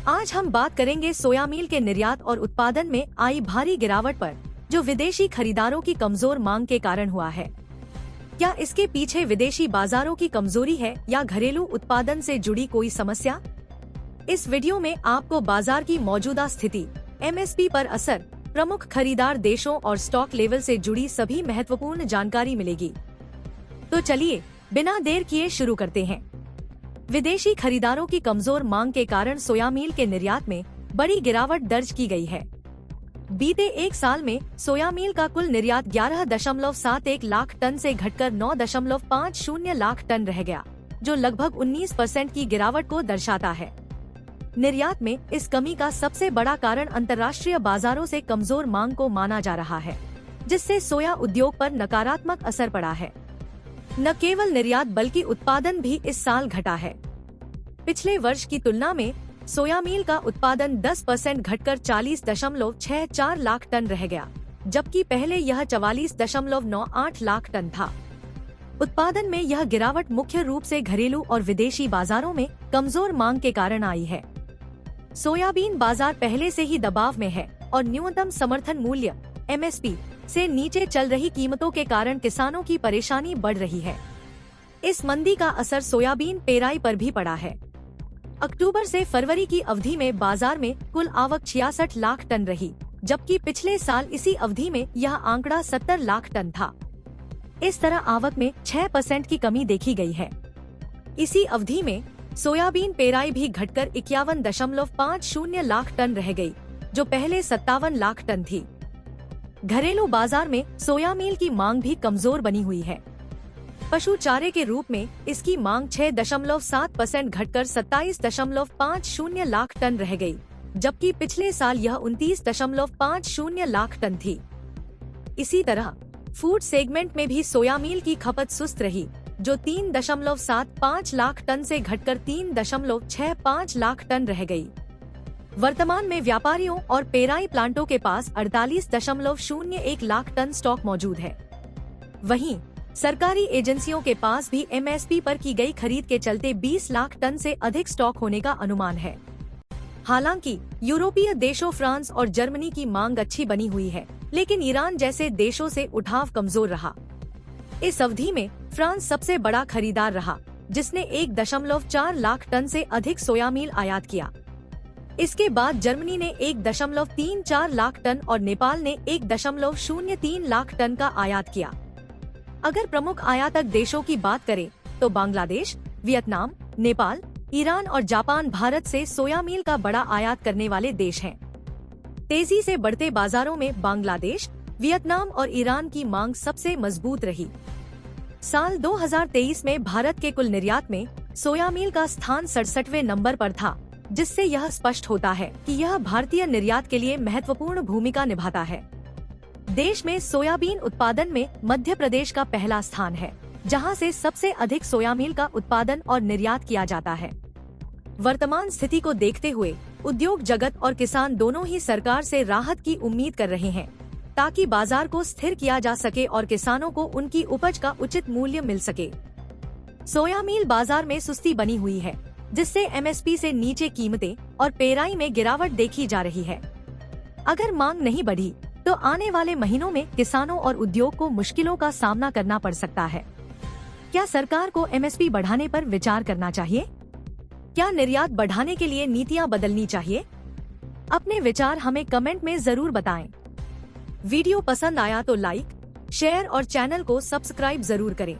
आज हम बात करेंगे सोया मील के निर्यात और उत्पादन में आई भारी गिरावट पर, जो विदेशी खरीदारों की कमजोर मांग के कारण हुआ है। क्या इसके पीछे विदेशी बाजारों की कमजोरी है या घरेलू उत्पादन से जुड़ी कोई समस्या? इस वीडियो में आपको बाजार की मौजूदा स्थिति, एमएसपी पर असर, प्रमुख खरीदार देशों और स्टॉक लेवल से जुड़ी सभी महत्वपूर्ण जानकारी मिलेगी। तो चलिए बिना देर किए शुरू करते हैं। विदेशी खरीदारों की कमजोर मांग के कारण सोया मील के निर्यात में बड़ी गिरावट दर्ज की गई है। बीते एक साल में सोया मील का कुल निर्यात 11.71 लाख टन से घटकर 9.50 लाख टन रह गया, जो लगभग 19% की गिरावट को दर्शाता है। निर्यात में इस कमी का सबसे बड़ा कारण अंतर्राष्ट्रीय बाजारों से कमजोर मांग को माना जा रहा है, जिससे सोया उद्योग पर नकारात्मक असर पड़ा है। न केवल निर्यात बल्कि उत्पादन भी इस साल घटा है। पिछले वर्ष की तुलना में सोया मील का उत्पादन 10% घटकर 40.64 लाख टन रह गया, जबकि पहले यह 44.98 लाख टन था। उत्पादन में यह गिरावट मुख्य रूप से घरेलू और विदेशी बाजारों में कमजोर मांग के कारण आई है। सोयाबीन बाजार पहले से ही दबाव में है और न्यूनतम समर्थन मूल्य (MSP) से नीचे चल रही कीमतों के कारण किसानों की परेशानी बढ़ रही है। इस मंदी का असर सोयाबीन पेराई पर भी पड़ा है। अक्टूबर से फरवरी की अवधि में बाजार में कुल आवक 66 लाख टन रही, जबकि पिछले साल इसी अवधि में यह आंकड़ा 70 लाख टन था। इस तरह आवक में 6% की कमी देखी गई है। इसी अवधि में सोयाबीन पेराई भी घटकर 51.50 लाख टन रह गई, जो पहले 57 लाख टन थी। घरेलू बाजार में सोया मील की मांग भी कमजोर बनी हुई है। पशु चारे के रूप में इसकी मांग 6.7% घटकर 27.50 लाख टन रह गई, जबकि पिछले साल यह 29.50 लाख टन थी। इसी तरह फूड सेगमेंट में भी सोया मील की खपत सुस्त रही, जो 3.75 लाख टन से घटकर 3.65 लाख टन रह गई। वर्तमान में व्यापारियों और पेराई प्लांटों के पास 48.01 लाख टन स्टॉक मौजूद है। वहीं सरकारी एजेंसियों के पास भी MSP पर की गई खरीद के चलते 20 लाख टन से अधिक स्टॉक होने का अनुमान है। हालांकि यूरोपीय देशों फ्रांस और जर्मनी की मांग अच्छी बनी हुई है, लेकिन ईरान जैसे देशों से उठाव कमजोर रहा। इस अवधि में फ्रांस सबसे बड़ा खरीदार रहा, जिसने 1.4 लाख टन से अधिक सोया मील आयात किया। इसके बाद जर्मनी ने 1.34 लाख टन और नेपाल ने 1.03 लाख टन का आयात किया। अगर प्रमुख आयातक देशों की बात करें तो बांग्लादेश, वियतनाम, नेपाल, ईरान और जापान भारत से सोया मील का बड़ा आयात करने वाले देश हैं। तेजी से बढ़ते बाजारों में बांग्लादेश, वियतनाम और ईरान की मांग सबसे मजबूत रही। साल 2023 में भारत के कुल निर्यात में सोया मील का स्थान 67वें नंबर पर था, जिससे यह स्पष्ट होता है कि यह भारतीय निर्यात के लिए महत्वपूर्ण भूमिका निभाता है। देश में सोयाबीन उत्पादन में मध्य प्रदेश का पहला स्थान है, जहां से सबसे अधिक सोया मील का उत्पादन और निर्यात किया जाता है। वर्तमान स्थिति को देखते हुए उद्योग जगत और किसान दोनों ही सरकार से राहत की उम्मीद कर रहे हैं, ताकि बाजार को स्थिर किया जा सके और किसानों को उनकी उपज का उचित मूल्य मिल सके। सोया मील बाजार में सुस्ती बनी हुई है, जिससे MSP से नीचे कीमतें और पेराई में गिरावट देखी जा रही है। अगर मांग नहीं बढ़ी तो आने वाले महीनों में किसानों और उद्योग को मुश्किलों का सामना करना पड़ सकता है। क्या सरकार को MSP बढ़ाने पर विचार करना चाहिए? क्या निर्यात बढ़ाने के लिए नीतियां बदलनी चाहिए? अपने विचार हमें कमेंट में जरूर बताएं। वीडियो पसंद आया तो लाइक, शेयर और चैनल को सब्सक्राइब जरूर करें।